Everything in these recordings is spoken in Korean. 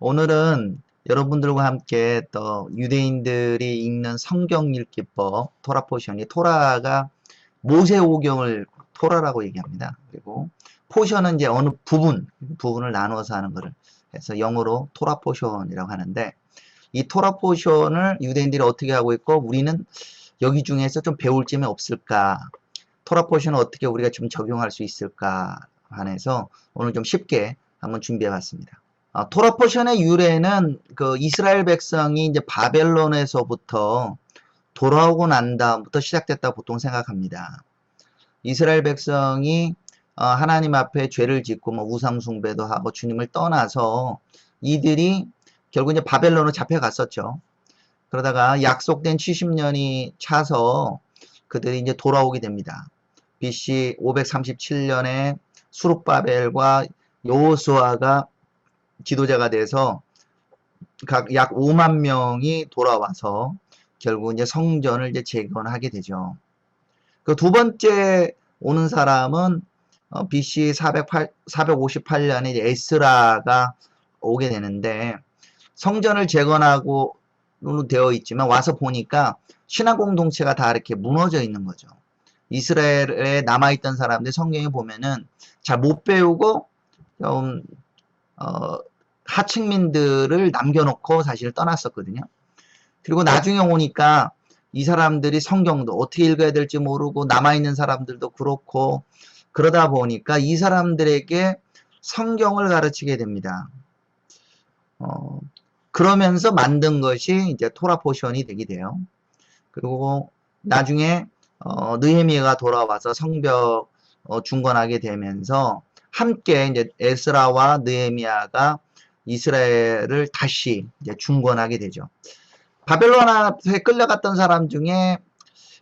오늘은 여러분들과 함께 또 유대인들이 읽는 성경 읽기법, 토라 포션이 토라가 모세오경을 토라라고 얘기합니다. 그리고 포션은 이제 어느 부분을 나누어서 하는 거를 해서 영어로 토라 포션이라고 하는데 이 토라 포션을 유대인들이 어떻게 하고 있고 우리는 여기 중에서 좀 배울 점이 없을까? 토라 포션을 어떻게 우리가 좀 적용할 수 있을까? 한해서 오늘 좀 쉽게 한번 준비해 봤습니다. 토라 포션의 유래는 그 이스라엘 백성이 이제 바벨론에서부터 돌아오고 난 다음부터 시작됐다고 보통 생각합니다. 이스라엘 백성이 하나님 앞에 죄를 짓고 뭐 우상 숭배도 하고 주님을 떠나서 이들이 결국 이제 바벨론으로 잡혀갔었죠. 그러다가 약속된 70년이 차서 그들이 이제 돌아오게 됩니다. BC 537년에 수룹바벨과 여호수아가 지도자가 돼서 각 약 5만 명이 돌아와서 결국 이제 성전을 이제 재건하게 되죠. 그 두 번째 오는 사람은 BC 458년에 에스라가 오게 되는데 성전을 재건하고 되어 있지만 와서 보니까 신앙 공동체가 다 이렇게 무너져 있는 거죠. 이스라엘에 남아있던 사람들 성경에 보면은 잘 못 배우고 하층민들을 남겨놓고 사실 떠났었거든요. 그리고 나중에 오니까 이 사람들이 성경도 어떻게 읽어야 될지 모르고 남아있는 사람들도 그렇고 그러다 보니까 이 사람들에게 성경을 가르치게 됩니다. 그러면서 만든 것이 이제 토라 포션이 되게 돼요. 그리고 나중에 느헤미야가 돌아와서 성벽 중건하게 되면서 함께 이제 에스라와 느헤미야가 이스라엘을 다시 이제 중건하게 되죠. 바벨론에 끌려갔던 사람 중에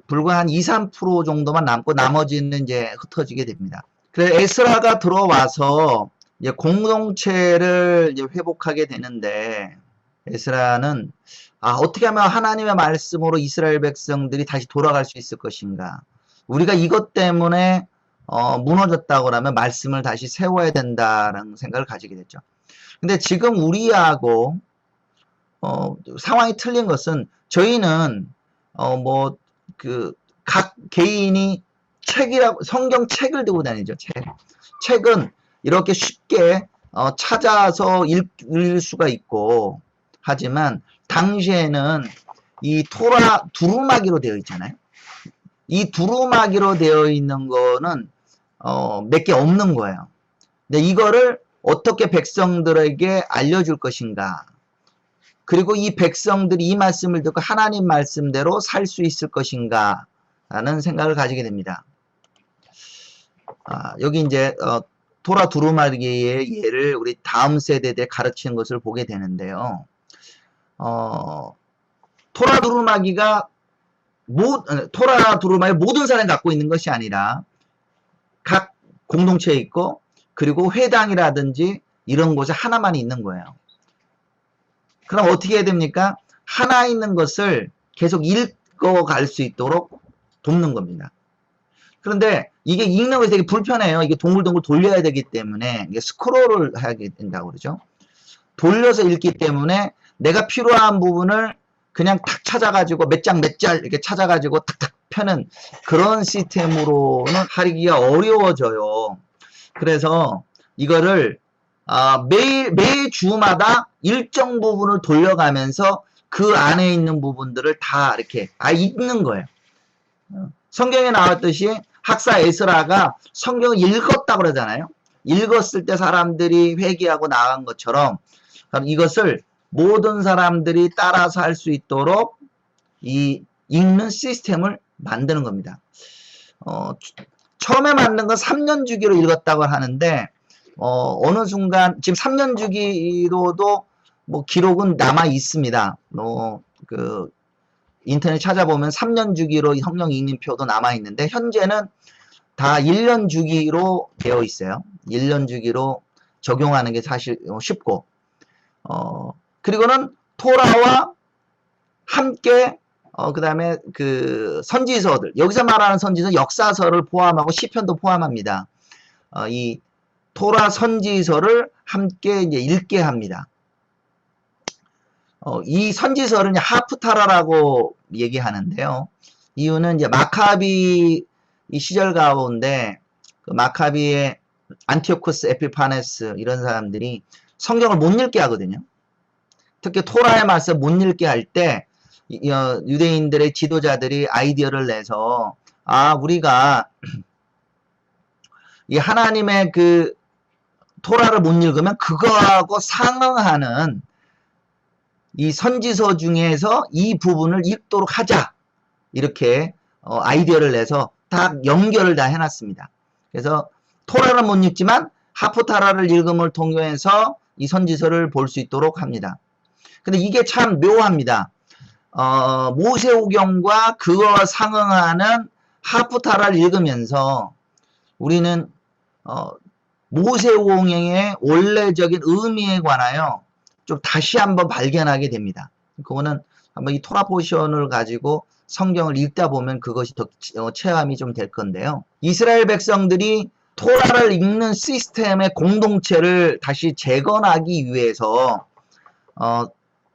불과 한 2, 3% 정도만 남고 나머지는 이제 흩어지게 됩니다. 그래서 에스라가 들어와서 이제 공동체를 이제 회복하게 되는데 에스라는 어떻게 하면 하나님의 말씀으로 이스라엘 백성들이 다시 돌아갈 수 있을 것인가? 우리가 이것 때문에 무너졌다고 하면 말씀을 다시 세워야 된다라는 생각을 가지게 됐죠. 근데 지금 우리하고 상황이 틀린 것은 저희는 각 개인이 성경 책을 들고 다니죠. 책은 이렇게 쉽게 찾아서 읽을 수가 있고 하지만 당시에는 이 토라 두루마기로 되어 있잖아요. 이 두루마기로 되어 있는 거는 몇 개 없는 거예요. 근데 이거를 어떻게 백성들에게 알려줄 것인가? 그리고 이 백성들이 이 말씀을 듣고 하나님 말씀대로 살 수 있을 것인가? 라는 생각을 가지게 됩니다. 여기 이제 토라 두루마기의 예를 우리 다음 세대에 가르치는 것을 보게 되는데요. 토라 두루마기가 모든 사람이 갖고 있는 것이 아니라 각 공동체에 있고 그리고 회당이라든지 이런 곳에 하나만 있는 거예요. 그럼 어떻게 해야 됩니까? 하나 있는 것을 계속 읽어갈 수 있도록 돕는 겁니다. 그런데 이게 읽는 것이 되게 불편해요. 이게 동글동글 돌려야 되기 때문에 이게 스크롤을 하게 된다고 그러죠. 돌려서 읽기 때문에 내가 필요한 부분을 그냥 탁 찾아가지고 몇 장 이렇게 찾아가지고 탁탁 펴는 그런 시스템으로는 하기가 어려워져요. 그래서 이거를 매일 주마다 일정 부분을 돌려가면서 그 안에 있는 부분들을 다 이렇게 읽는 거예요. 성경에 나왔듯이 학사 에스라가 성경을 읽었다고 그러잖아요. 읽었을 때 사람들이 회개하고 나간 것처럼 이것을 모든 사람들이 따라서 할 수 있도록 이 읽는 시스템을 만드는 겁니다. 처음에 만든 건 3년 주기로 읽었다고 하는데 어느 순간 지금 3년 주기로도 뭐 기록은 남아 있습니다. 인터넷 찾아보면 3년 주기로 성경 읽는 표도 남아 있는데 현재는 다 1년 주기로 되어 있어요. 1년 주기로 적용하는 게 사실 쉽고 그리고는 토라와 함께 그 다음에 그 선지서들 여기서 말하는 선지서 역사서를 포함하고 시편도 포함합니다. 이 토라 선지서를 함께 이제 읽게 합니다. 이 선지서를 이제 하프타라라고 얘기하는데요. 이유는 이제 마카비 이 시절 가운데 그 마카비의 안티오쿠스 에피파네스 이런 사람들이 성경을 못 읽게 하거든요. 특히 토라의 말씀 못 읽게 할 때 유대인들의 지도자들이 아이디어를 내서 우리가 이 하나님의 그 토라를 못 읽으면 그거하고 상응하는 이 선지서 중에서 이 부분을 읽도록 하자. 이렇게 아이디어를 내서 다 연결을 다 해놨습니다. 그래서 토라는 못 읽지만 하프타라를 읽음을 통해서 이 선지서를 볼 수 있도록 합니다. 근데 이게 참 묘합니다. 모세오경과 그와 상응하는 하프타라를 읽으면서 우리는 모세오경의 원래적인 의미에 관하여 좀 다시 한번 발견하게 됩니다. 그거는 한번 이 토라 포션을 가지고 성경을 읽다 보면 그것이 더 체험이 좀 될 건데요. 이스라엘 백성들이 토라를 읽는 시스템의 공동체를 다시 재건하기 위해서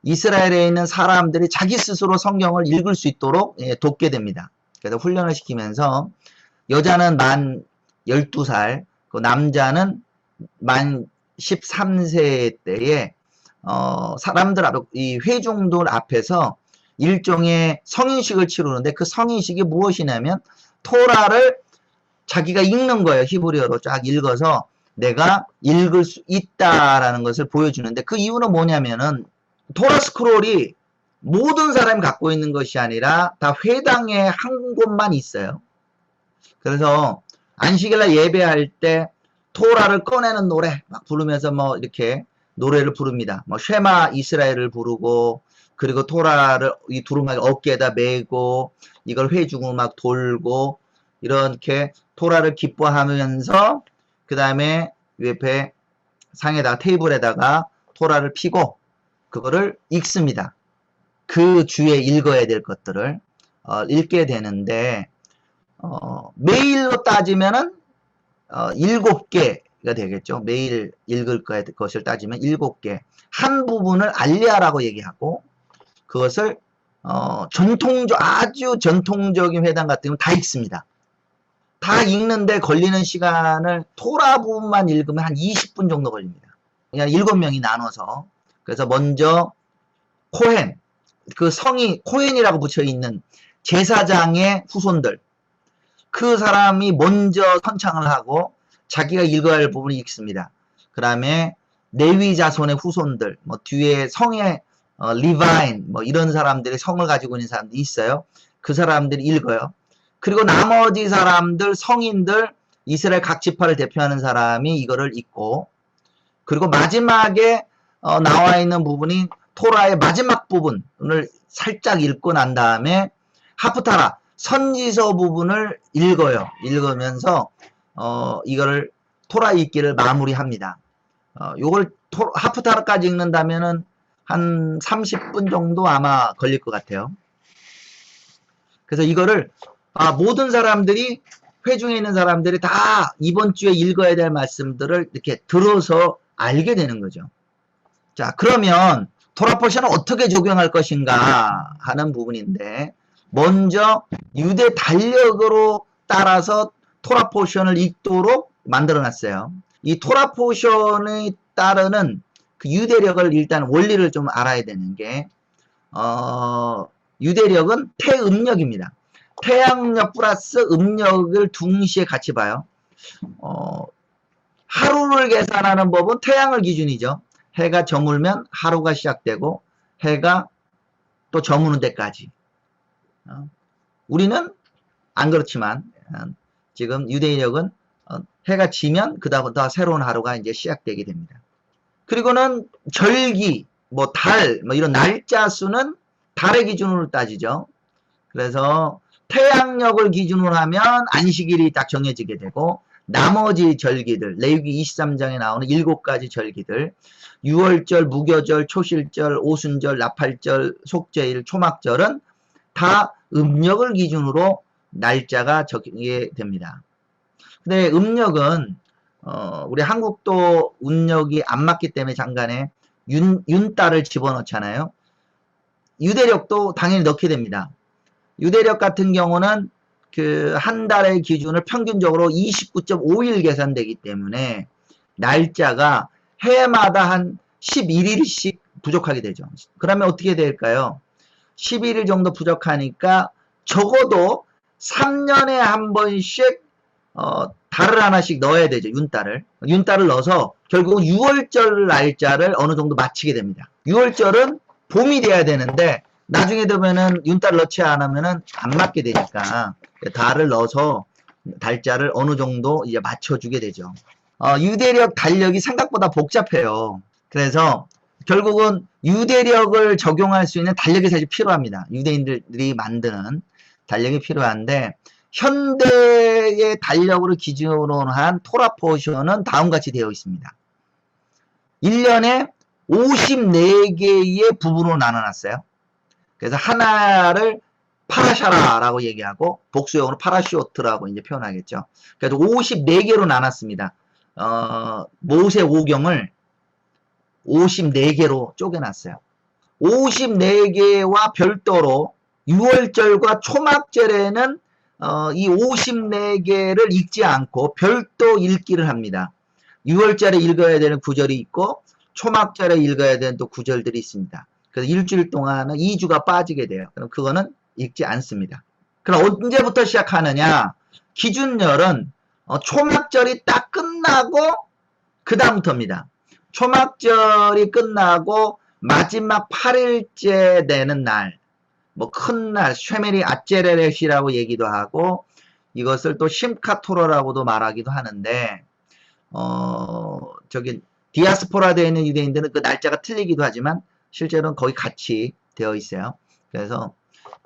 이스라엘에 있는 사람들이 자기 스스로 성경을 읽을 수 있도록 돕게 됩니다. 그래서 훈련을 시키면서 여자는 만 12살, 그 남자는 만 13세 때에 사람들 앞에, 이 회중들 앞에서 일종의 성인식을 치르는데 그 성인식이 무엇이냐면 토라를 자기가 읽는 거예요. 히브리어로 쫙 읽어서 내가 읽을 수 있다라는 것을 보여주는데 그 이유는 뭐냐면은 토라 스크롤이 모든 사람이 갖고 있는 것이 아니라 다 회당에 한 곳만 있어요. 그래서 안식일날 예배할 때 토라를 꺼내는 노래 막 부르면서 뭐 이렇게 노래를 부릅니다. 뭐 쉐마 이스라엘을 부르고 그리고 토라를 이 두루마기 어깨에다 메고 이걸 회중을 막 돌고 이렇게 토라를 기뻐하면서 그 다음에 옆에 상에다가 테이블에다가 토라를 피고 그거를 읽습니다. 그 주에 읽어야 될 것들을 읽게 되는데 매일로 따지면은 7개가 되겠죠. 매일 읽을 것을 따지면 7개. 한 부분을 알리아라고 얘기하고 그것을 아주 전통적인 회당 같은 경우는 다 읽습니다. 다 읽는데 걸리는 시간을 토라 부분만 읽으면 한 20분 정도 걸립니다. 그냥 7명이 나눠서. 그래서 먼저 코헨, 그 성이 코헨이라고 붙여 있는 제사장의 후손들, 그 사람이 먼저 선창을 하고 자기가 읽어야 할 부분을 읽습니다. 그 다음에 레위 자손의 후손들, 뭐 뒤에 성의 리바인, 뭐 이런 사람들이 성을 가지고 있는 사람들이 있어요. 그 사람들이 읽어요. 그리고 나머지 사람들, 성인들, 이스라엘 각 지파를 대표하는 사람이 이거를 읽고, 그리고 마지막에 나와 있는 부분이 토라의 마지막 부분을 살짝 읽고 난 다음에 하프타라, 선지서 부분을 읽어요. 읽으면서 이거를 토라 읽기를 마무리합니다. 요걸 하프타라까지 읽는다면은 한 30분 정도 아마 걸릴 것 같아요. 그래서 이거를 모든 사람들이 회중에 있는 사람들이 다 이번 주에 읽어야 될 말씀들을 이렇게 들어서 알게 되는 거죠. 자, 그러면 토라 포션을 어떻게 적용할 것인가 하는 부분인데 먼저 유대 달력으로 따라서 토라 포션을 읽도록 만들어 놨어요. 이 토라 포션에 따르는 그 유대력을 일단 원리를 좀 알아야 되는 게 유대력은 태음력입니다. 태양력 플러스 음력을 동시에 같이 봐요. 하루를 계산하는 법은 태양을 기준이죠. 해가 저물면 하루가 시작되고 해가 또 저무는 데까지. 우리는 안 그렇지만 지금 유대인력은 해가 지면 그다음부터 새로운 하루가 이제 시작되게 됩니다. 그리고는 절기, 뭐 달, 뭐 이런 날짜 수는 달의 기준으로 따지죠. 그래서 태양력을 기준으로 하면 안식일이 딱 정해지게 되고 나머지 절기들, 레위기 23장에 나오는 7가지 절기들, 유월절, 무교절, 초실절, 오순절, 나팔절, 속죄일, 초막절은 다 음력을 기준으로 날짜가 적게 됩니다. 근데 음력은 우리 한국도 음력이 안 맞기 때문에 잠깐에 윤달을 집어넣잖아요. 유대력도 당연히 넣게 됩니다. 유대력 같은 경우는 그 한 달의 기준을 평균적으로 29.5일 계산되기 때문에 날짜가 해마다 한 11일씩 부족하게 되죠. 그러면 어떻게 될까요? 11일 정도 부족하니까 적어도 3년에 한 번씩 달을 하나씩 넣어야 되죠. 윤달을 넣어서 결국은 6월절 날짜를 어느 정도 맞추게 됩니다. 6월절은 봄이 돼야 되는데 나중에 되면은 윤달을 넣지 않으면은 안 맞게 되니까 달을 넣어서 달자를 어느 정도 이제 맞춰주게 되죠. 유대력, 달력이 생각보다 복잡해요. 그래서 결국은 유대력을 적용할 수 있는 달력이 사실 필요합니다. 유대인들이 만드는 달력이 필요한데 현대의 달력으로 기준으로 한 토라 포션은 다음같이 되어 있습니다. 1년에 54개의 부분으로 나눠놨어요. 그래서 하나를 파라샤라라고 얘기하고 복수형으로 파라시오트라고 이제 표현하겠죠. 그래서 54개로 나눴습니다. 모세 오경을 54개로 쪼개놨어요. 54개와 별도로 6월절과 초막절에는 이 54개를 읽지 않고 별도 읽기를 합니다. 6월절에 읽어야 되는 구절이 있고 초막절에 읽어야 되는 또 구절들이 있습니다. 그래서 일주일 동안은 2주가 빠지게 돼요. 그럼 그거는 읽지 않습니다. 그럼 언제부터 시작하느냐? 기준열은 초막절이 딱 끝나고 그 다음부터입니다. 초막절이 끝나고 마지막 8일째 되는 날, 뭐 큰 날, 쉐메리 아제레렛이라고 얘기도 하고 이것을 또 심카토라라고도 말하기도 하는데 저기 디아스포라 되어 있는 유대인들은 그 날짜가 틀리기도 하지만 실제로는 거의 같이 되어 있어요. 그래서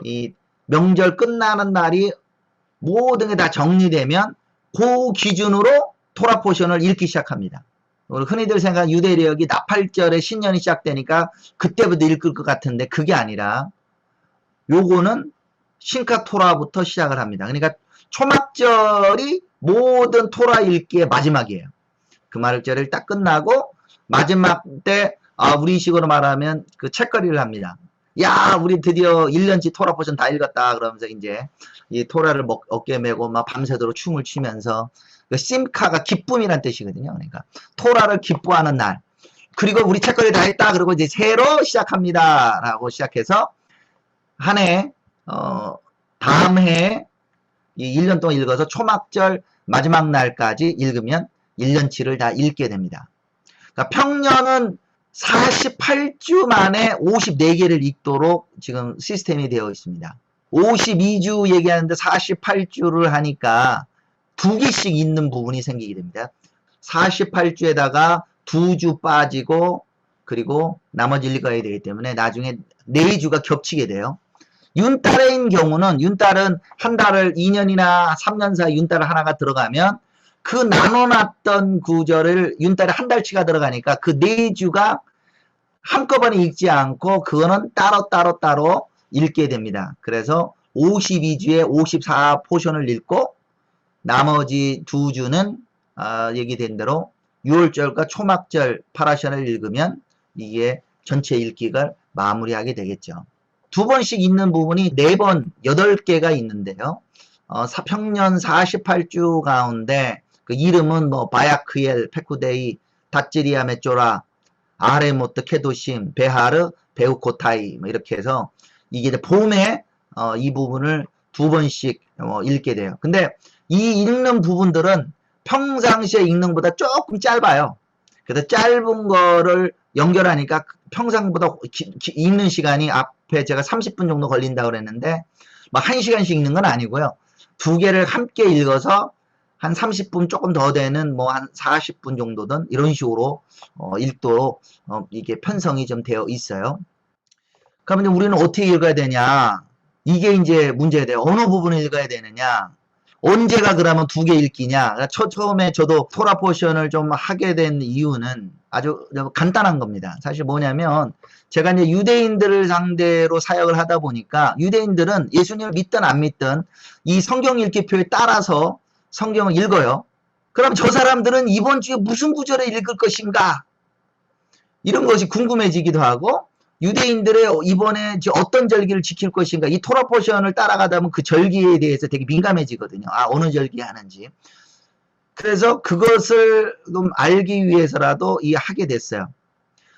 이 명절 끝나는 날이 모든 게 다 정리되면 그 기준으로 토라 포션을 읽기 시작합니다. 흔히들 생각하는 유대력이 나팔절에 신년이 시작되니까 그때부터 읽을 것 같은데 그게 아니라 요거는 신카토라부터 시작을 합니다. 그러니까 초막절이 모든 토라 읽기의 마지막이에요. 그 말절을 딱 끝나고 마지막 때 우리식으로 말하면 그 책거리를 합니다. 야, 우리 드디어 1년치 토라 포션 다 읽었다. 그러면서 이제 이 토라를 어깨에 메고 막 밤새도록 춤을 추면서 그 심카가 기쁨이란 뜻이거든요. 그러니까 토라를 기뻐하는 날. 그리고 우리 책거리 다 했다. 그리고 이제 새로 시작합니다. 라고 시작해서 한 해, 다음 해에 이 1년 동안 읽어서 초막절 마지막 날까지 읽으면 1년치를 다 읽게 됩니다. 그러니까 평년은 48주 만에 54개를 읽도록 지금 시스템이 되어 있습니다. 52주 얘기하는데 48주를 하니까 2개씩 읽는 부분이 생기게 됩니다. 48주에다가 2주 빠지고 그리고 나머지 읽어야 되기 때문에 나중에 4주가 겹치게 돼요. 윤달인 경우는 윤달은 한 달을 2년이나 3년 사이 윤달을 하나가 들어가면 그 나눠놨던 구절을 윤달에 한 달치가 들어가니까 그 4주가 한꺼번에 읽지 않고 그거는 따로 읽게 됩니다. 그래서 52주에 54 포션을 읽고 나머지 2주는 얘기된 대로 6월절과 초막절 파라션을 읽으면 이게 전체 읽기가 마무리하게 되겠죠. 2번씩 읽는 부분이 4번, 8개가 있는데요. 평년 48주 가운데 그 이름은 뭐 바야크엘, 페쿠데이, 다찌리아 메쪼라, 아레모트, 케도심, 베하르, 베우코타이 뭐 이렇게 해서 이게 이제 봄에 이 부분을 2번씩 읽게 돼요. 근데 이 읽는 부분들은 평상시에 읽는 것보다 조금 짧아요. 그래서 짧은 거를 연결하니까 평상보다 읽는 시간이 앞에 제가 30분 정도 걸린다고 그랬는데 막 1시간씩 읽는 건 아니고요. 2개를 함께 읽어서 한 30분 조금 더 되는 뭐 한 40분 정도든 이런 식으로 읽도록 이게 편성이 좀 되어 있어요. 그러면 우리는 어떻게 읽어야 되냐? 이게 이제 문제가 돼요. 어느 부분을 읽어야 되느냐? 언제가 그러면 2개 읽기냐? 처음에 저도 토라 포션을 좀 하게 된 이유는 아주 간단한 겁니다. 사실 뭐냐면 제가 이제 유대인들을 상대로 사역을 하다 보니까 유대인들은 예수님을 믿든 안 믿든 이 성경 읽기표에 따라서 성경을 읽어요. 그럼 저 사람들은 이번 주에 무슨 구절을 읽을 것인가? 이런 것이 궁금해지기도 하고 유대인들의 이번에 어떤 절기를 지킬 것인가, 이 토라 포션을 따라가다 보면 그 절기에 대해서 되게 민감해지거든요. 아, 어느 절기 하는지. 그래서 그것을 좀 알기 위해서라도 하게 됐어요.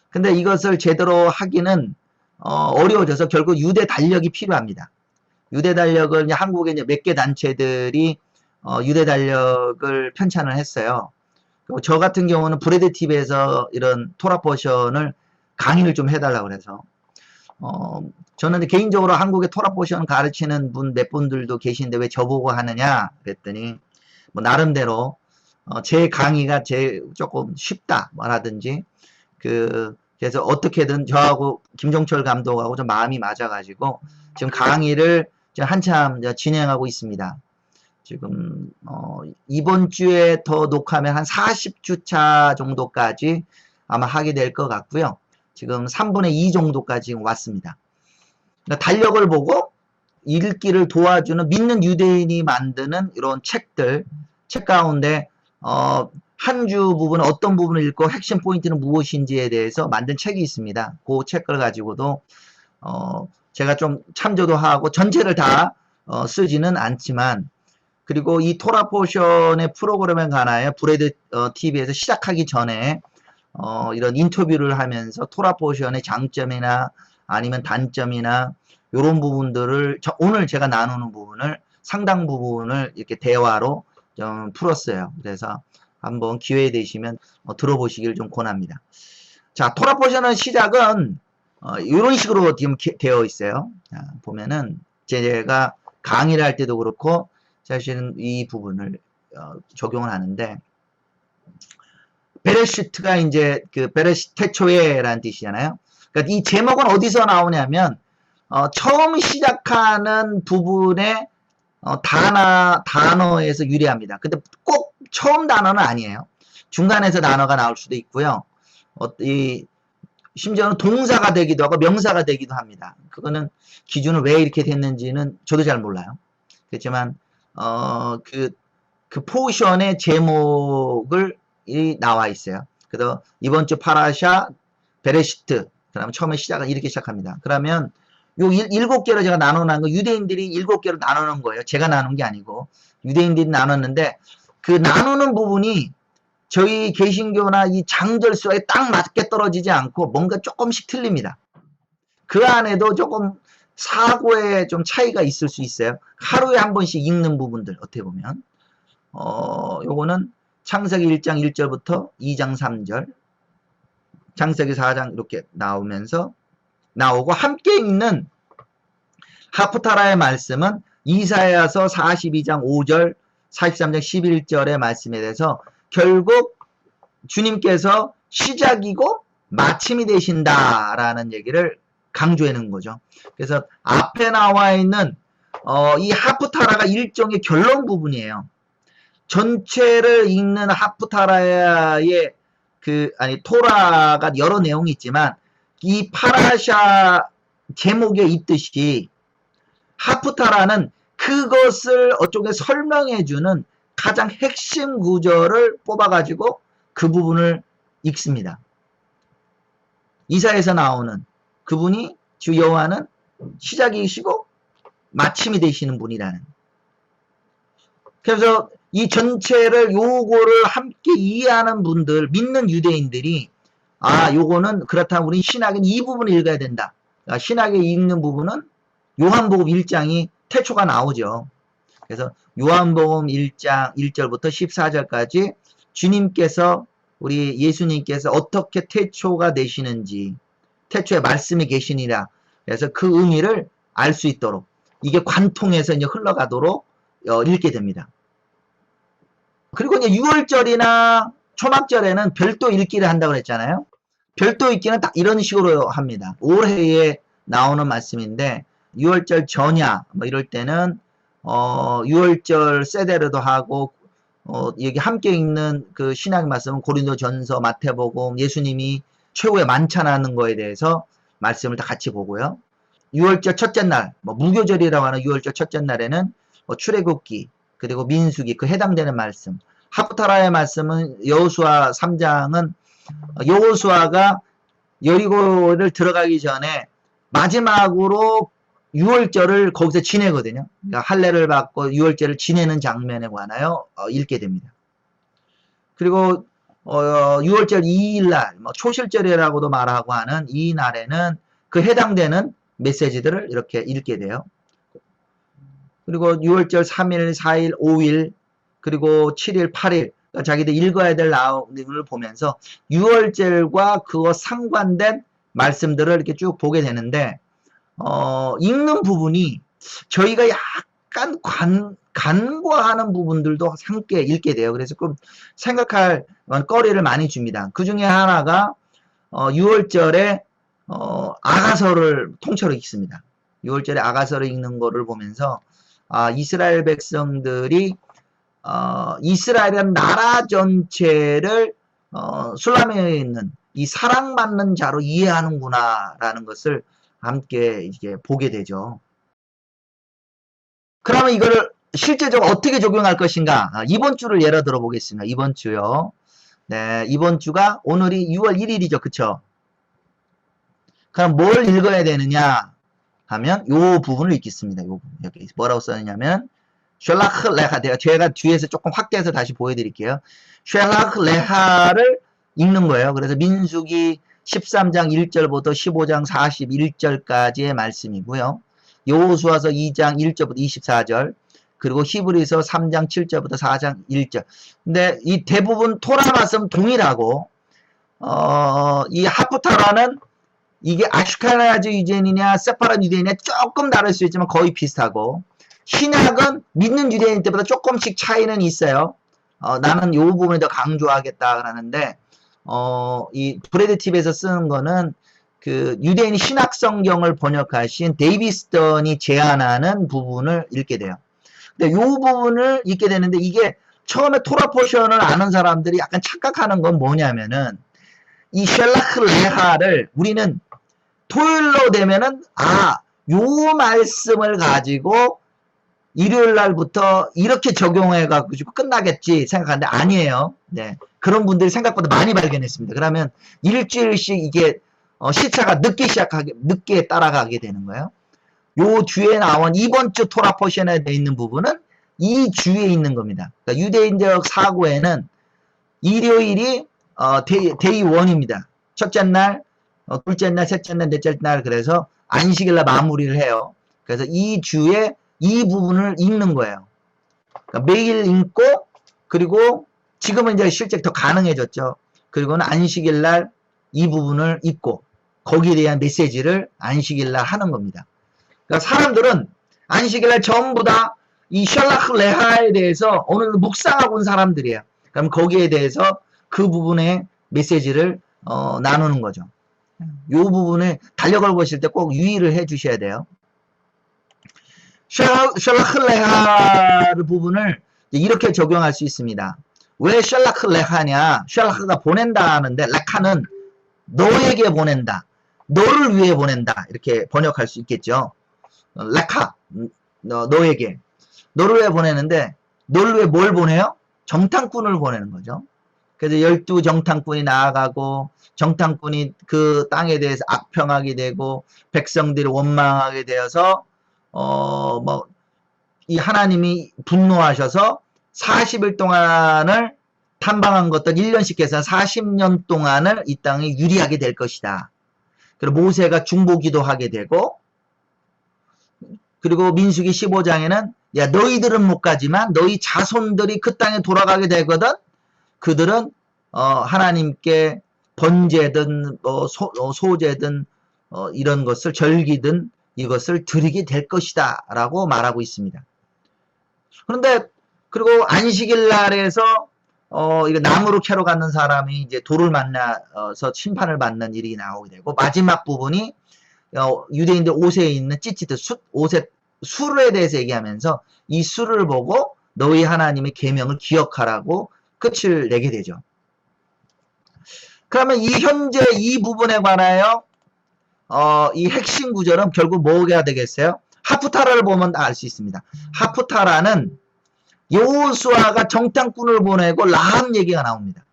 근데 이것을 제대로 하기는 어려워져서 결국 유대 달력이 필요합니다. 유대 달력을 이제 한국에 이제 몇 개 단체들이 유대 달력을 편찬을 했어요. 그리고 저 같은 경우는 브레드 TV에서 이런 토라 포션을 강의를 좀 해달라고 그래서 저는 개인적으로 한국에 토라 포션 가르치는 분 몇 분들도 계신데 왜 저보고 하느냐 그랬더니 뭐 나름대로 제 강의가 조금 쉽다 뭐라든지 그래서 어떻게든 저하고 김종철 감독하고 좀 마음이 맞아가지고 지금 강의를 한참 진행하고 있습니다. 지금 이번 주에 더 녹화하면 한 40주차 정도까지 아마 하게 될 것 같고요. 지금 3분의 2 정도까지 왔습니다. 그러니까 달력을 보고 읽기를 도와주는 믿는 유대인이 만드는 이런 책 가운데 한 주 부분 어떤 부분을 읽고 핵심 포인트는 무엇인지에 대해서 만든 책이 있습니다. 그 책을 가지고도 제가 좀 참조도 하고 전체를 다 쓰지는 않지만, 그리고 이 토라 포션의 프로그램에 관하여 브레드 TV에서 시작하기 전에 이런 인터뷰를 하면서 토라 포션의 장점이나 아니면 단점이나 이런 부분들을 오늘 제가 나누는 부분을 상당 부분을 이렇게 대화로 좀 풀었어요. 그래서 한번 기회 되시면 들어보시길 좀 권합니다. 자, 토라 포션의 시작은 이런 식으로 지금 되어 있어요. 자, 보면은 제가 강의를 할 때도 그렇고 사실은 이 부분을 적용을 하는데, 베레시트가 이제 베레시 태초에라는 뜻이잖아요. 그러니까 이 제목은 어디서 나오냐면 처음 시작하는 부분의 단어에서 유래합니다. 근데 꼭 처음 단어는 아니에요. 중간에서 단어가 나올 수도 있고요. 심지어는 동사가 되기도 하고 명사가 되기도 합니다. 그거는 기준을 왜 이렇게 됐는지는 저도 잘 몰라요. 그렇지만 그 포션의 제목을 나와 있어요. 그래서 이번 주 파라샤 베레시트, 그다음 처음에 시작은 이렇게 시작합니다. 그러면 요 7개로 제가 나눠놓은 거, 유대인들이 7개로 나누는 거예요. 제가 나눈 게 아니고 유대인들이 나눴는데, 그 나누는 부분이 저희 개신교나 이 장절수에 딱 맞게 떨어지지 않고 뭔가 조금씩 틀립니다. 그 안에도 조금 사고에 좀 차이가 있을 수 있어요. 하루에 한 번씩 읽는 부분들 어떻게 보면 요거는 창세기 1장 1절부터 2장 3절, 창세기 4장 이렇게 나오고, 함께 읽는 하프타라의 말씀은 이사야서 42장 5절, 43장 11절의 말씀에 대해서 결국 주님께서 시작이고 마침이 되신다라는 얘기를 강조해 놓은 거죠. 그래서 앞에 나와 있는 이 하프타라가 일종의 결론 부분이에요. 전체를 읽는 하프타라의 토라가 여러 내용이 있지만 이 파라샤 제목에 있듯이 하프타라는 그것을 어쩌게 설명해주는 가장 핵심 구절을 뽑아가지고 그 부분을 읽습니다. 이사에서 나오는 그분이 주 여호와는 시작이시고 마침이 되시는 분이라는. 그래서 이 전체를 요거를 함께 이해하는 분들, 믿는 유대인들이 요거는 그렇다면 우리 신학은 이 부분을 읽어야 된다. 신학에 읽는 부분은 요한복음 1장이 태초가 나오죠. 그래서 요한복음 1장 1절부터 14절까지 주님께서, 우리 예수님께서 어떻게 태초가 되시는지, 태초에 말씀이 계시니라. 그래서 그 의미를 알 수 있도록 이게 관통해서 이제 흘러가도록 읽게 됩니다. 그리고 이제 6월절이나 초막절에는 별도 읽기를 한다고 그랬잖아요. 별도 읽기는 딱 이런 식으로 합니다. 올해에 나오는 말씀인데 6월절 전야 뭐 이럴 때는 6월절 세데르도 하고 여기 함께 읽는 그 신약 말씀은 고린도전서, 마태복음, 예수님이 최후에 만찬하는 거에 대해서 말씀을 다 같이 보고요. 6월절 첫째 날, 무교절이라고 하는 6월절 첫째 날에는 출애굽기, 그리고 민수기, 그 해당되는 말씀. 하프타라의 말씀은 여호수아 3장은 여호수아가 여리고를 들어가기 전에 마지막으로 유월절을 거기서 지내거든요. 그러니까 할례를 받고 유월절을 지내는 장면에 관하여 읽게 됩니다. 그리고 유월절 2일날 뭐 초실절이라고도 말하고 하는 이 날에는 그 해당되는 메시지들을 이렇게 읽게 돼요. 그리고 유월절 3일, 4일, 5일 그리고 7일, 8일 그러니까 자기들 읽어야 될 내용을 보면서 유월절과 그거 상관된 말씀들을 이렇게 쭉 보게 되는데 읽는 부분이 저희가 약간 간과하는 부분들도 함께 읽게 돼요. 그래서 좀 생각할 거리를 많이 줍니다. 그 중에 하나가 6월절에 아가서를 통째로 읽습니다. 6월절에 아가서를 읽는 거를 보면서 이스라엘 백성들이 이스라엘이라는 나라 전체를 술람에 있는 이 사랑받는 자로 이해하는구나라는 것을 함께 이제 보게 되죠. 그러면 이거를 실제적으로 어떻게 적용할 것인가? 이번 주를 예로 들어 보겠습니다. 이번 주요. 네, 이번 주가 오늘이 6월 1일이죠. 그쵸? 그럼 뭘 읽어야 되느냐 하면 요 부분을 읽겠습니다. 요 부분. 여기 뭐라고 써있냐면 쉘라크 레하, 제가 뒤에서 조금 확대해서 다시 보여드릴게요. 쉘라크 레하를 읽는 거예요. 그래서 민수기 13장 1절부터 15장 41절까지의 말씀이고요. 여호수아서 2장 1절부터 24절 그리고 히브리서 3장 7절부터 4장 1절. 근데 이 대부분 토라 말씀 동일하고 이 하프타라는 이게 아슈케나즈 유대인이냐 세파란 유대인이냐 조금 다를 수 있지만 거의 비슷하고 신약은 믿는 유대인 때보다 조금씩 차이는 있어요. 나는 요 부분에 더 강조하겠다 그러는데 이 브래드 팁에서 쓰는 거는 그 유대인 신학 성경을 번역하신 데이비스턴이 제안하는 부분을 읽게 돼요. 근데 요 부분을 읽게 되는데 이게 처음에 토라 포션을 아는 사람들이 약간 착각하는 건 뭐냐면은 이 쉘라크 레하를 우리는 토요일로 되면은 요 말씀을 가지고 일요일 날부터 이렇게 적용해 가지고 끝나겠지 생각하는데 아니에요. 네. 그런 분들이 생각보다 많이 발견했습니다. 그러면 일주일씩 이게 시차가 늦게 따라가게 되는 거예요. 요 뒤에 나온 이번 주 토라 포션에 돼 있는 부분은 이 주에 있는 겁니다. 그러니까 유대인적 사고에는 일요일이 데이 1입니다. 첫째 날, 둘째 날, 셋째 날, 넷째 날 그래서 안식일 날 마무리를 해요. 그래서 이 주에 이 부분을 읽는 거예요. 그러니까 매일 읽고 그리고 지금은 이제 실제 더 가능해졌죠. 그리고는 안식일 날 이 부분을 읽고 거기에 대한 메시지를 안식일 날 하는 겁니다. 그러니까 사람들은 안식일 날 전부 다 이 샬라크 레하에 대해서 오늘 묵상하고 온 사람들이에요. 그럼 거기에 대해서 그 부분의 메시지를 나누는 거죠. 이 부분에 달력을 보실 때 꼭 유의를 해 주셔야 돼요. 샬라크 레하 부분을 이렇게 적용할 수 있습니다. 왜 샬라크 레하냐? 샬라크가 보낸다 하는데 레카는 너에게 보낸다. 너를 위해 보낸다. 이렇게 번역할 수 있겠죠. 레카, 너에게. 너를 위해 보내는데 너를 위해 뭘 보내요? 정탐꾼을 보내는 거죠. 그래서 12 정탐꾼이 나아가고 정탐꾼이 그 땅에 대해서 악평하게 되고 백성들이 원망하게 되어서 이 하나님이 분노하셔서 40일 동안을 탐방한 것들 1년씩 해서 40년 동안을 이 땅에 유리하게 될 것이다. 그리고 모세가 중보기도 하게 되고 그리고 민수기 15장에는 야 너희들은 못 가지만 너희 자손들이 그 땅에 돌아가게 되거든. 그들은 하나님께 번제든 소제든 이런 것을 절기든 이것을 드리게 될 것이다 라고 말하고 있습니다. 그런데 그리고 안식일 날에서 이거 나무로 캐러 가는 사람이 이제 돌을 만나서 심판을 받는 일이 나오게 되고 마지막 부분이 유대인들 옷에 있는 찌찌들 옷의 수에 대해서 얘기하면서 이 수를 보고 너희 하나님의 계명을 기억하라고 끝을 내게 되죠. 그러면 이 현재 이 부분에 관하여 이 핵심 구절은 결국 뭐가 되겠어요? 하프타라를 보면 알 수 있습니다. 하프타라는 여호수아가 정탐꾼을 보내고 라합 얘기가 나옵니다.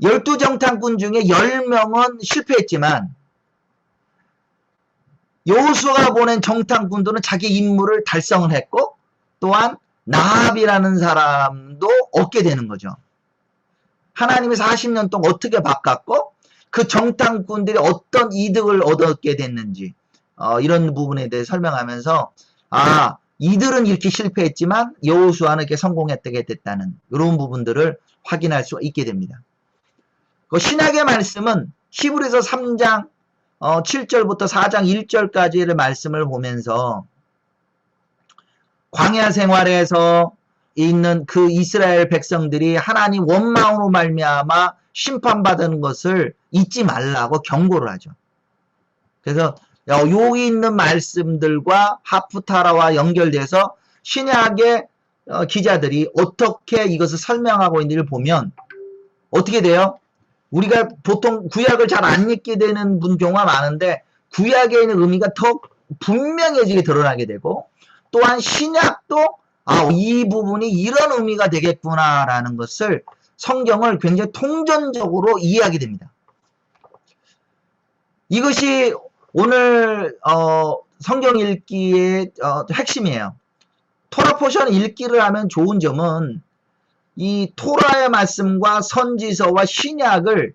12정탐꾼 중에 10명은 실패했지만 여호수아가 보낸 정탐꾼들은 자기 임무를 달성을 했고 또한 나합이라는 사람도 얻게 되는 거죠. 하나님이 40년 동안 어떻게 바꿨고 그 정탐꾼들이 어떤 이득을 얻게 됐는지 이런 부분에 대해 설명하면서 이들은 이렇게 실패했지만 여호수아는 이렇게 성공했게 됐다는 이런 부분들을 확인할 수 있게 됩니다. 그 신약의 말씀은 히브리서 3장 7절부터 4장 1절까지의 말씀을 보면서 광야 생활에서 있는 그 이스라엘 백성들이 하나님 원망으로 말미암아 심판받은 것을 잊지 말라고 경고를 하죠. 그래서 여기 있는 말씀들과 하프타라와 연결돼서 신약의 기자들이 어떻게 이것을 설명하고 있는지를 보면 어떻게 돼요? 우리가 보통 구약을 잘 안 읽게 되는 경우가 많은데 구약에 있는 의미가 더 분명해지게 드러나게 되고 또한 신약도 이 부분이 이런 의미가 되겠구나라는 것을 성경을 굉장히 통전적으로 이해하게 됩니다. 이것이 오늘 성경 읽기의 핵심이에요. 토라 포션 읽기를 하면 좋은 점은 이 토라의 말씀과 선지서와 신약을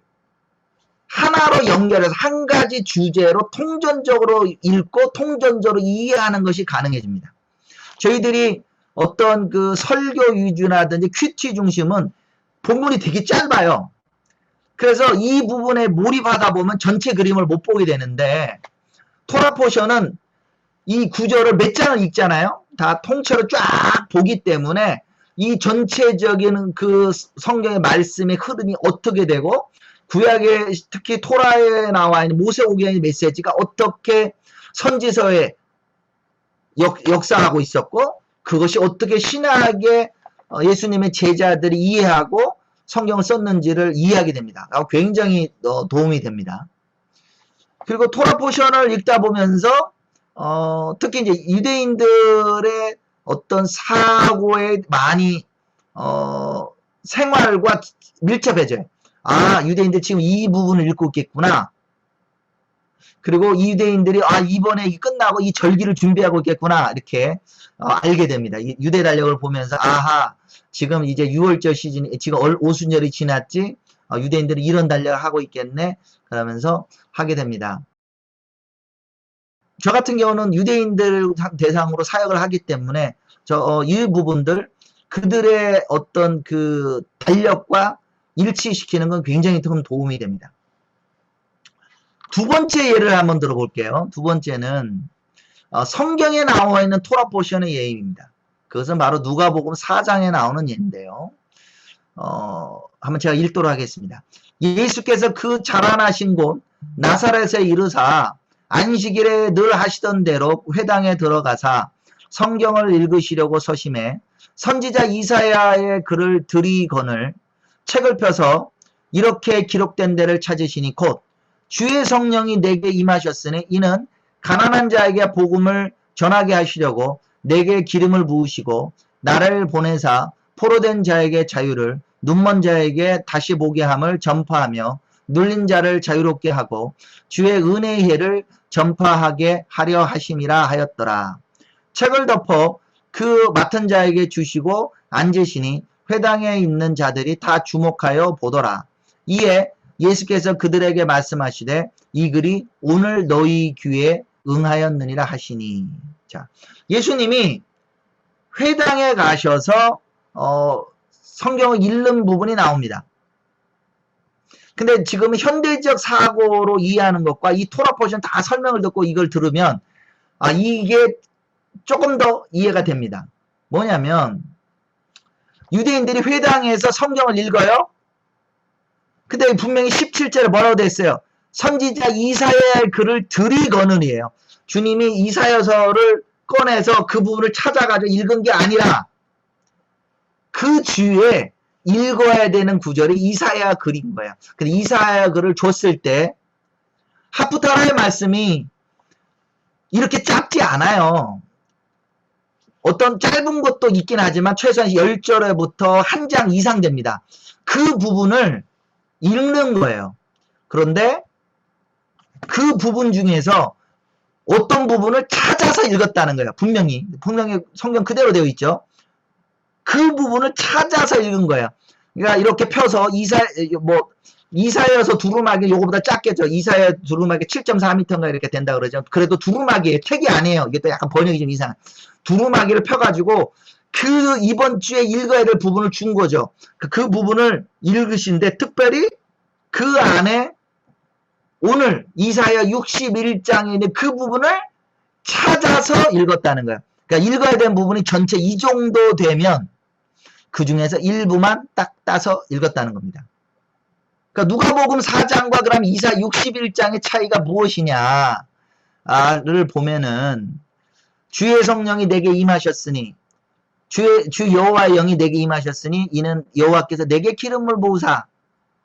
하나로 연결해서 한 가지 주제로 통전적으로 읽고 통전적으로 이해하는 것이 가능해집니다. 저희들이 어떤 그 설교 위주라든지 큐티 중심은 본문이 되게 짧아요. 그래서 이 부분에 몰입하다 보면 전체 그림을 못 보게 되는데 토라 포션은 이 구절을 몇 장을 읽잖아요. 다 통째로 쫙 보기 때문에 이 전체적인 그 성경의 말씀의 흐름이 어떻게 되고 구약에 특히 토라에 나와 있는 모세오경의 메시지가 어떻게 선지서에 역사하고 있었고 그것이 어떻게 신약의 예수님의 제자들이 이해하고 성경을 썼는지를 이해하게 됩니다. 굉장히 도움이 됩니다. 그리고 토라 포션을 읽다 보면서 특히 이제 유대인들의 어떤 사고에 많이 생활과 밀접해져요. 유대인들 지금 이 부분을 읽고 있겠구나. 그리고 이 유대인들이 이번에 끝나고 이 절기를 준비하고 있겠구나 이렇게 알게 됩니다. 유대 달력을 보면서 지금 이제 6월절 시즌이 지금 오순절이 지났지 유대인들이 이런 달력을 하고 있겠네 그러면서 하게 됩니다. 저 같은 경우는 유대인들 대상으로 사역을 하기 때문에 이 부분들 그들의 어떤 그 달력과 일치시키는 건 굉장히 큰 도움이 됩니다. 두 번째 예를 한번 들어볼게요. 두 번째는 성경에 나와 있는 토라 포션의 예입니다. 그것은 바로 누가복음 4장에 나오는 예인데요. 한번 제가 읽도록 하겠습니다. 예수께서 그 자라나신 곳 나사렛에 이르사 안식일에 늘 하시던 대로 회당에 들어가사 성경을 읽으시려고 서심해 선지자 이사야의 글을 들이거늘 책을 펴서 이렇게 기록된 데를 찾으시니 곧 주의 성령이 내게 임하셨으니 이는 가난한 자에게 복음을 전하게 하시려고 내게 기름을 부으시고 나를 보내사 포로된 자에게 자유를 눈먼 자에게 다시 보게 함을 전파하며 눌린 자를 자유롭게 하고 주의 은혜의 해를 전파하게 하려 하심이라 하였더라. 책을 덮어 그 맡은 자에게 주시고 앉으시니 회당에 있는 자들이 다 주목하여 보더라. 이에 예수께서 그들에게 말씀하시되 이 글이 오늘 너희 귀에 응하였느니라 하시니. 자, 예수님이 회당에 가셔서 성경을 읽는 부분이 나옵니다. 근데 지금 현대적 사고로 이해하는 것과 이 토라 포션 다 설명을 듣고 이걸 들으면 이게 조금 더 이해가 됩니다. 뭐냐면 유대인들이 회당에서 성경을 읽어요. 근데 분명히 17절에 뭐라고 돼 있어요? 선지자 이사야의 글을 들이거는이에요. 주님이 이사야서를 꺼내서 그 부분을 찾아가지고 읽은 게 아니라 그 주에 읽어야 되는 구절이 이사야 글인 거예요. 근데 이사야 글을 줬을 때 하프타라의 말씀이 이렇게 짧지 않아요. 어떤 짧은 것도 있긴 하지만 최소한 10절에부터 한 장 이상 됩니다. 그 부분을 읽는 거예요. 그런데 그 부분 중에서 어떤 부분을 찾아서 읽었다는 거예요. 분명히 성경 그대로 되어 있죠. 그 부분을 찾아서 읽은 거예요. 그러니까 이렇게 펴서 이사야서 두루마기 요거보다 작겠죠. 이사야 두루마기 7.4m인가 이렇게 된다 그러죠. 그래도 두루마기에 택이 아니에요. 이게 또 약간 번역이 좀 이상한. 두루마기를 펴가지고 그 이번 주에 읽어야 될 부분을 준 거죠. 그 부분을 읽으신데 특별히 그 안에 오늘 이사야 61장에 있는 그 부분을 찾아서 읽었다는 거예요. 그러니까 읽어야 되는 부분이 전체 이 정도 되면 그 중에서 일부만 딱 따서 읽었다는 겁니다. 그러니까 누가복음 4장과 그럼 이사야 61장의 차이가 무엇이냐를 보면은 주의 성령이 내게 임하셨으니 주 여호와의 영이 내게 임하셨으니 이는 여호와께서 내게 기름을 부으사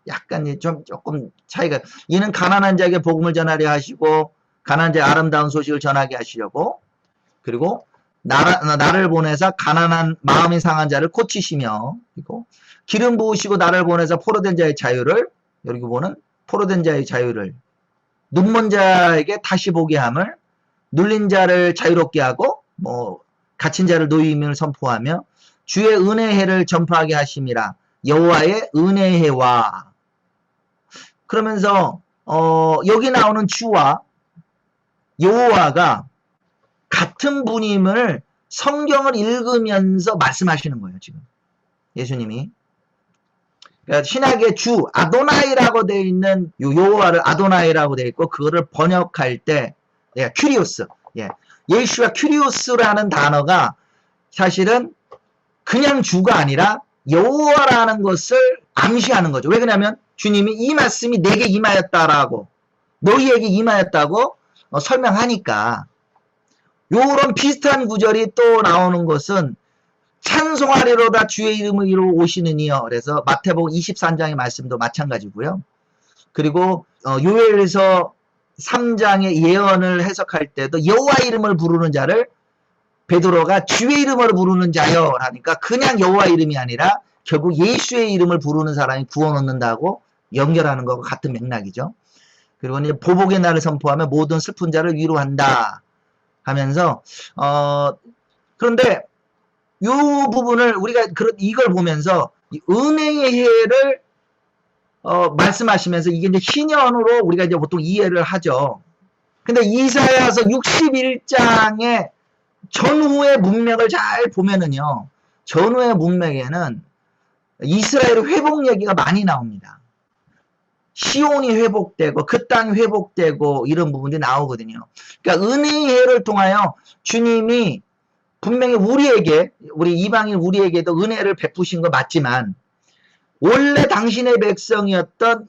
약간 조금 차이가 이는 가난한 자에게 복음을 전하려 하시고 가난한 자의 아름다운 소식을 전하게 하시려고 그리고 나를 보내사 가난한 마음이 상한 자를 고치시며 그리고 기름 부으시고 나를 보내사 포로된 자의 자유를 여기 보는 포로된 자의 자유를 눈먼 자에게 다시 보게 함을 눌린 자를 자유롭게 하고 갇힌 자를 노임을 선포하며 주의 은혜의 해를 전파하게 하심이라 여호와의 은혜의 해와 그러면서 여기 나오는 주와 여호와가 같은 분임을 성경을 읽으면서 말씀하시는 거예요. 지금 예수님이 그러니까 신약의 주 아도나이라고 되어 있는 여호와를 아도나이라고 되어 있고 그거를 번역할 때 큐리오스 예수와 큐리오스라는 단어가 사실은 그냥 주가 아니라 여호와라는 것을 암시하는 거죠. 왜 그러냐면 주님이 이 말씀이 내게 임하였다라고 너희에게 임하였다고 설명하니까 요런 비슷한 구절이 또 나오는 것은 찬송하리로다 주의 이름을 이루어 오시는 이여 그래서 마태복음 23장의 말씀도 마찬가지고요. 그리고 요엘에서 3장의 예언을 해석할 때도 여호와 이름을 부르는 자를 베드로가 주의 이름으로 부르는 자여 하니까 그냥 여호와 이름이 아니라 결국 예수의 이름을 부르는 사람이 구원 얻는다고 연결하는 것과 같은 맥락이죠. 그리고 이제 보복의 날을 선포하며 모든 슬픈 자를 위로한다 하면서 그런데 이 부분을 우리가 이걸 보면서 은혜의 해를 말씀하시면서 이게 이제 신년으로 우리가 이제 보통 이해를 하죠. 근데 이사야서 61장의 전후의 문맥을 잘 보면은요, 전후의 문맥에는 이스라엘의 회복 얘기가 많이 나옵니다. 시온이 회복되고 그 땅이 회복되고 이런 부분들이 나오거든요. 그러니까 은혜의 해를 통하여 주님이 분명히 우리 이방인 우리에게도 은혜를 베푸신 거 맞지만 원래 당신의 백성이었던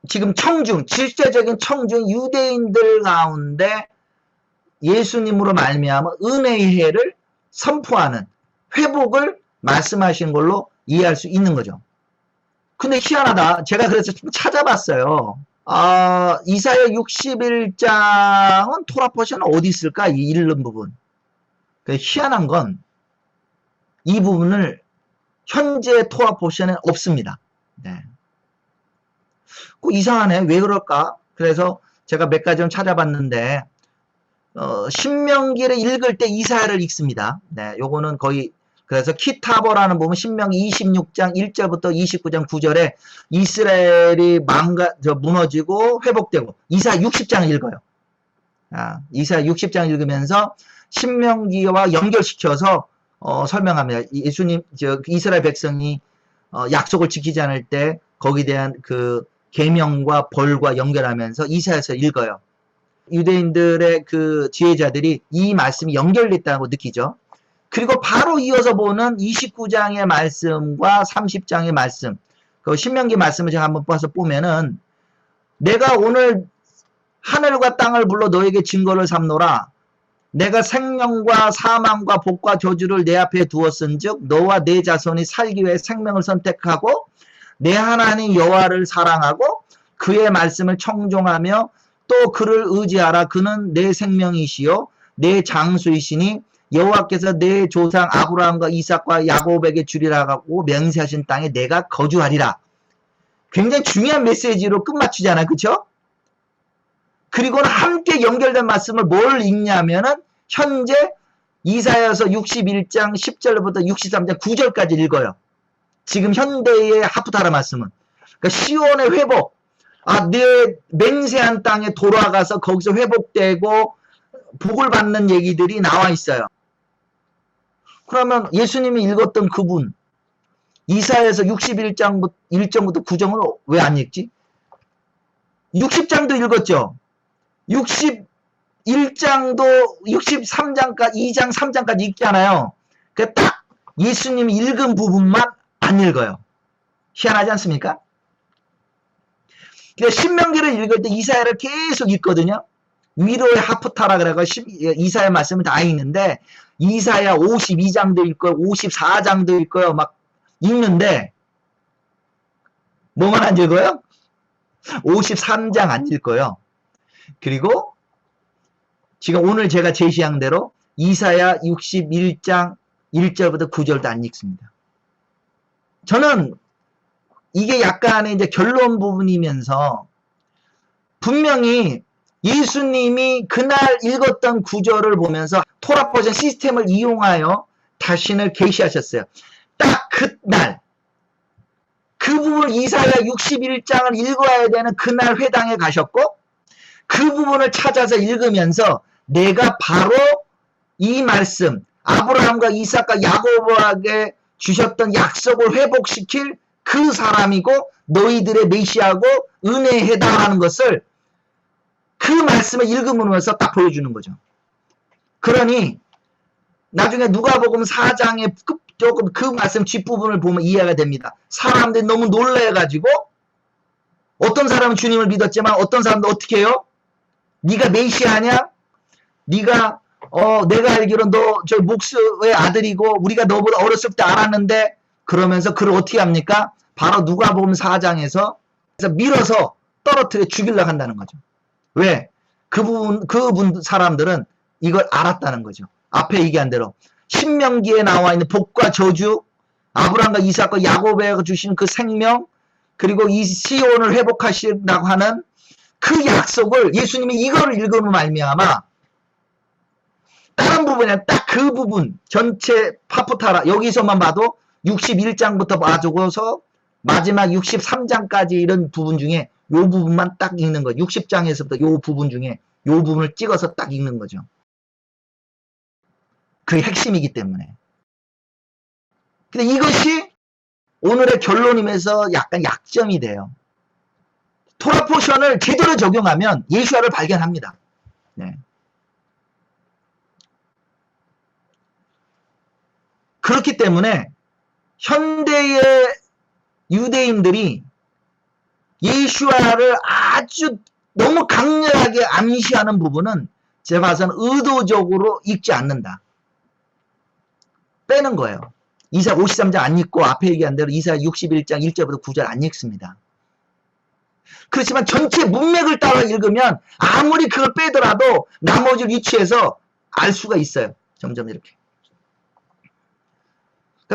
지금 질서적인 청중 유대인들 가운데 예수님으로 말미암아 은혜의 해를 선포하는 회복을 말씀하신 걸로 이해할 수 있는 거죠. 근데 희한하다. 제가 그래서 좀 찾아봤어요. 이사야 61장은 토라 포션은 어디 있을까? 이 읽는 부분. 희한한 건 이 부분을 현재 토라 포션에 없습니다. 네. 이상하네. 왜 그럴까? 그래서 제가 몇 가지 좀 찾아봤는데 신명기를 읽을 때 이사야를 읽습니다. 네, 요거는 거의 그래서 키타보라는 부분 신명기 26장 1절부터 29장 9절에 이스라엘이 무너지고 회복되고 이사야 60장 읽어요. 이사야 60장 읽으면서 신명기와 연결시켜서 설명합니다. 예수님 이스라엘 백성이 약속을 지키지 않을 때 거기에 대한 그 계명과 벌과 연결하면서 이사야서 읽어요. 유대인들의 그 지혜자들이 이 말씀이 연결됐다고 느끼죠. 그리고 바로 이어서 보는 29장의 말씀과 30장의 말씀, 그 신명기 말씀을 제가 한번 봐서 보면은 내가 오늘 하늘과 땅을 불러 너에게 증거를 삼노라. 내가 생명과 사망과 복과 저주를 내 앞에 두었은즉 너와 내 자손이 살기 위해 생명을 선택하고 내 하나님 여호와를 사랑하고 그의 말씀을 청종하며 또 그를 의지하라. 그는 내 생명이시요 내 장수이시니 여호와께서 내 조상 아브라함과 이삭과 야곱에게 주리라 하고 맹세하신 땅에 내가 거주하리라. 굉장히 중요한 메시지로 끝마치잖아요. 그쵸? 그리고는 함께 연결된 말씀을 뭘 읽냐면은 현재 이사야서 61장 10절부터 63장 9절까지 읽어요. 지금 현대의 하프타라 말씀은. 그러니까 시온의 회복, 내 맹세한 땅에 돌아가서 거기서 회복되고 복을 받는 얘기들이 나와 있어요. 그러면 예수님이 읽었던 그분, 이사야서 61장 1절부터 9절을 왜 안 읽지? 60장도 읽었죠. 61장도 63장까지 2장 3장까지 읽잖아요. 그 딱 예수님이 읽은 부분만 안 읽어요. 희한하지 않습니까? 신명기를 읽을 때 이사야를 계속 읽거든요. 위로의 하프타라 그래가지고 이사야 말씀을 다 읽는데 이사야 52장도 읽고요. 54장도 읽고요. 막 읽는데 뭐만 안 읽어요? 53장 안 읽어요. 그리고 지금 오늘 제가 제시한 대로 이사야 61장 1절부터 9절도 안 읽습니다. 저는 이게 약간의 이제 결론 부분이면서 분명히 예수님이 그날 읽었던 구절을 보면서 토라 버전 시스템을 이용하여 자신을 계시하셨어요. 딱 그날 그 부분 이사야 61장을 읽어야 되는 그날 회당에 가셨고 그 부분을 찾아서 읽으면서 내가 바로 이 말씀 아브라함과 이삭과 야고보에게 주셨던 약속을 회복시킬 그 사람이고 너희들의 메시아고 은혜에 해당하는 것을 그 말씀을 읽으면서 딱 보여주는 거죠. 그러니 나중에 누가복음 4장에 조금 그 말씀 뒷부분을 보면 이해가 됩니다. 사람들이 너무 놀라가지고 어떤 사람은 주님을 믿었지만 어떤 사람도 어떻게 해요? 네가 메시아냐? 네가 내가 알기로 너 저 목수의 아들이고 우리가 너보다 어렸을 때 알았는데 그러면서 그를 어떻게 합니까? 바로 누가복음 4장에서 밀어서 떨어뜨려 죽이려고 한다는 거죠. 왜? 그분 사람들은 이걸 알았다는 거죠. 앞에 얘기한 대로 신명기에 나와 있는 복과 저주, 아브라함과 이삭과 야곱에게 주신 그 생명, 그리고 이 시온을 회복하시라고 하는 그 약속을 예수님이 이거를 읽으면 말미암아 다른 부분이야. 딱 그 부분 전체 파푸타라 여기서만 봐도 61장부터 봐주고서 마지막 63장까지 이런 부분 중에 요 부분만 딱 읽는 거죠. 60장에서부터 요 부분 중에 요 부분을 찍어서 딱 읽는 거죠. 그게 핵심이기 때문에. 근데 이것이 오늘의 결론이면서 약간 약점이 돼요. 토라 포션을 제대로 적용하면 예수아를 발견합니다. 네. 그렇기 때문에 현대의 유대인들이 예수아를 아주 너무 강렬하게 암시하는 부분은 제가 봐서는 의도적으로 읽지 않는다. 빼는 거예요. 이사야 53장 안 읽고 앞에 얘기한 대로 이사야 61장 1절부터 9절 안 읽습니다. 그렇지만 전체 문맥을 따라 읽으면 아무리 그걸 빼더라도 나머지 위치에서 알 수가 있어요. 점점 이렇게.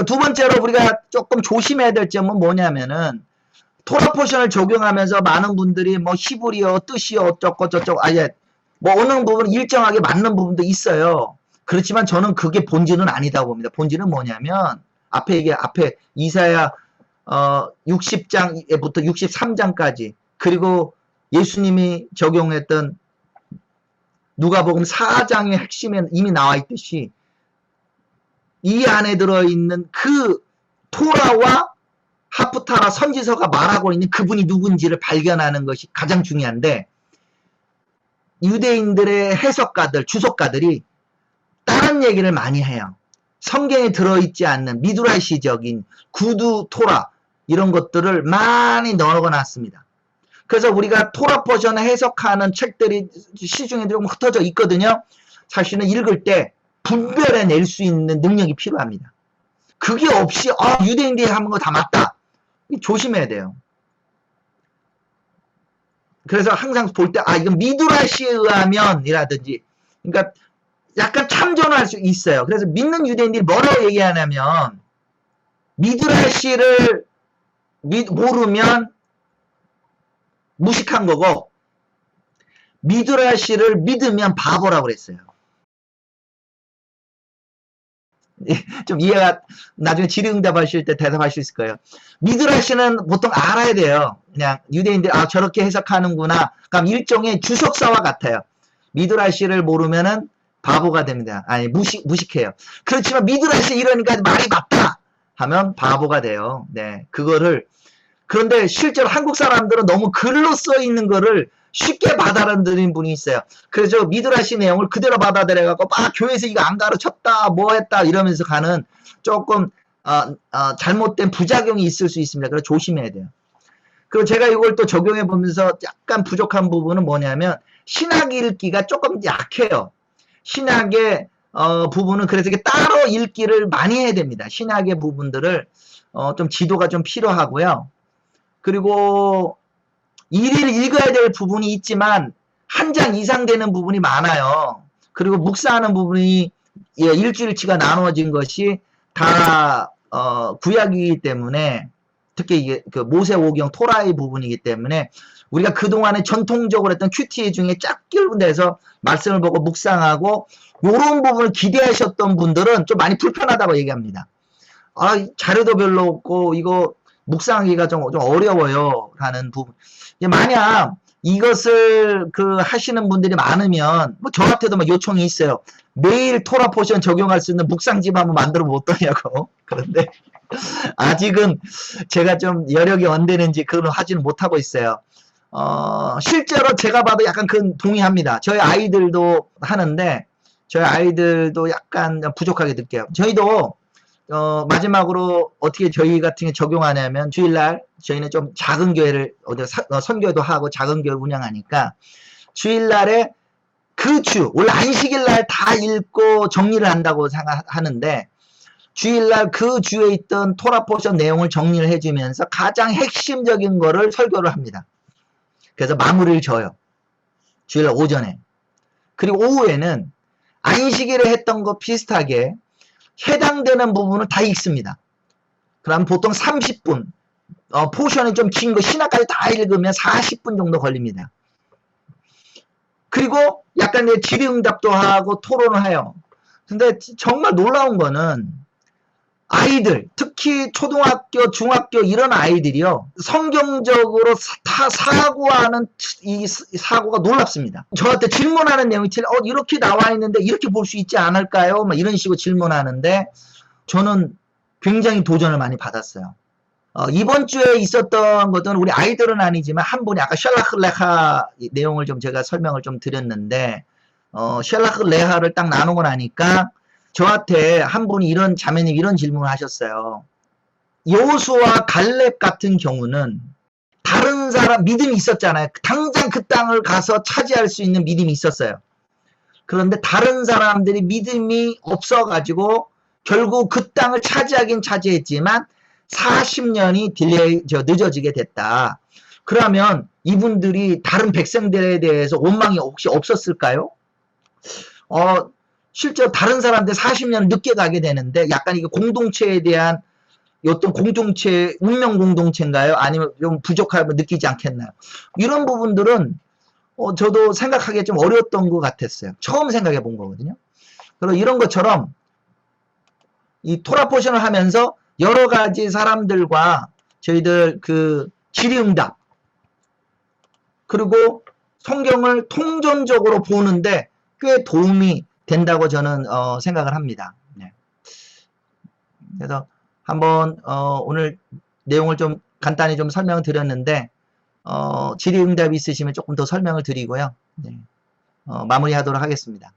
두 번째로 우리가 조금 조심해야 될 점은 뭐냐면은 토라 포션을 적용하면서 많은 분들이 뭐 히브리어 뜻이요 어쩌고 저쩌고 뭐 어느 부분 일정하게 맞는 부분도 있어요. 그렇지만 저는 그게 본질은 아니다고 봅니다. 본질은 뭐냐면 앞에 이사야 60장부터 63장까지 그리고 예수님이 적용했던 누가복음 4장의 핵심에 이미 나와 있듯이 이 안에 들어있는 그 토라와 하프타라 선지서가 말하고 있는 그분이 누군지를 발견하는 것이 가장 중요한데 유대인들의 해석가들, 주석가들이 다른 얘기를 많이 해요. 성경에 들어있지 않는 미드라시적인 구두 토라 이런 것들을 많이 넣어놨습니다. 그래서 우리가 토라 버전을 해석하는 책들이 시중에 좀 흩어져 있거든요. 사실은 읽을 때 분별해낼 수 있는 능력이 필요합니다. 그게 없이 유대인들이 하는 거 다 맞다. 조심해야 돼요. 그래서 항상 볼 때 이건 미드라시에 의하면 이라든지 그러니까 약간 참전을 할 수 있어요. 그래서 믿는 유대인들이 뭐라고 얘기하냐면 미드라시를 모르면 무식한 거고, 미드라시를 믿으면 바보라고 그랬어요. 좀 이해가, 나중에 질의응답 하실 때 대답할 수 있을 거예요. 미드라시는 보통 알아야 돼요. 그냥 유대인들, 아, 저렇게 해석하는구나. 그럼 일종의 주석사와 같아요. 미드라시를 모르면은 바보가 됩니다. 아니, 무식해요. 그렇지만 미드라시 이러니까 말이 맞다! 하면 바보가 돼요. 네. 그런데 실제로 한국 사람들은 너무 글로 써 있는 거를 쉽게 받아들이는 분이 있어요. 그래서 미드라시 내용을 그대로 받아들여갖고 막 교회에서 이거 안 가르쳤다 뭐 했다 이러면서 가는 조금 잘못된 부작용이 있을 수 있습니다. 그래서 조심해야 돼요. 그리고 제가 이걸 또 적용해 보면서 약간 부족한 부분은 뭐냐면 신학 읽기가 조금 약해요. 신학의 부분은 그래서 이게 따로 읽기를 많이 해야 됩니다. 신학의 부분들을 좀 지도가 좀 필요하고요. 그리고 일일 읽어야 될 부분이 있지만 한 장 이상 되는 부분이 많아요. 그리고 묵상하는 부분이 일주일치가 나누어진 것이 다 구약이기 때문에 특히 이게 그 모세오경 토라의 부분이기 때문에 우리가 그동안에 전통적으로 했던 QT 중에 짧게 내서 말씀을 보고 묵상하고 이런 부분을 기대하셨던 분들은 좀 많이 불편하다고 얘기합니다. 아, 자료도 별로 없고 이거 묵상하기가 좀 어려워요 라는 부분. 만약 이것을 하시는 분들이 많으면 뭐 저한테도 막 요청이 있어요. 매일 토라 포션 적용할 수 있는 묵상집 한번 만들어 못 더냐고. 그런데 아직은 제가 좀 여력이 안 되는지 그걸 하지는 못하고 있어요. 실제로 제가 봐도 약간 동의합니다. 저희 아이들도 하는데 저희 아이들도 약간 부족하게 느껴요. 저희도 마지막으로 어떻게 저희 같은 게 적용하냐면 주일날 저희는 좀 작은 교회를 선교도 하고 작은 교회를 운영하니까 주일날에 원래 안식일날 다 읽고 정리를 한다고 생각하는데 주일날 그 주에 있던 토라 포션 내용을 정리를 해주면서 가장 핵심적인 거를 설교를 합니다. 그래서 마무리를 져요. 주일날 오전에. 그리고 오후에는 안식일에 했던 거 비슷하게 해당되는 부분을 다 읽습니다. 그럼 보통 30분, 포션이 좀 긴 거 신학까지 다 읽으면 40분 정도 걸립니다. 그리고 약간 질의응답도 하고 토론을 해요. 근데 정말 놀라운 거는 아이들, 특히 초등학교, 중학교 이런 아이들이요. 성경적으로 다 사고하는 이 사고가 놀랍습니다. 저한테 질문하는 내용이 이렇게 나와 있는데 이렇게 볼 수 있지 않을까요? 막 이런 식으로 질문하는데 저는 굉장히 도전을 많이 받았어요. 이번 주에 있었던 것은 우리 아이들은 아니지만 한 분이 아까 셜라크 레하 내용을 좀 제가 설명을 좀 드렸는데 셜라크 레하를 딱 나누고 나니까 저한테 한 분이 자매님 이런 질문을 하셨어요. 여호수아 갈렙 같은 경우는 다른 사람 믿음이 있었잖아요. 당장 그 땅을 가서 차지할 수 있는 믿음이 있었어요. 그런데 다른 사람들이 믿음이 없어가지고 결국 그 땅을 차지하긴 차지했지만 40년이 늦어지게 됐다. 그러면 이분들이 다른 백성들에 대해서 원망이 혹시 없었을까요? 실제로 다른 사람들 40년 늦게 가게 되는데 약간 이게 공동체에 대한 어떤 공동체, 운명 공동체인가요? 아니면 좀 부족함을 느끼지 않겠나요? 이런 부분들은 저도 생각하기에 좀 어려웠던 것 같았어요. 처음 생각해 본 거거든요. 그리고 이런 것처럼 이 토라 포션을 하면서 여러 가지 사람들과 저희들 질의응답 그리고 성경을 통전적으로 보는데 꽤 도움이 된다고 저는 생각을 합니다. 네. 그래서 한번 오늘 내용을 좀 간단히 좀 설명을 드렸는데 질의응답이 있으시면 조금 더 설명을 드리고요. 네. 마무리하도록 하겠습니다.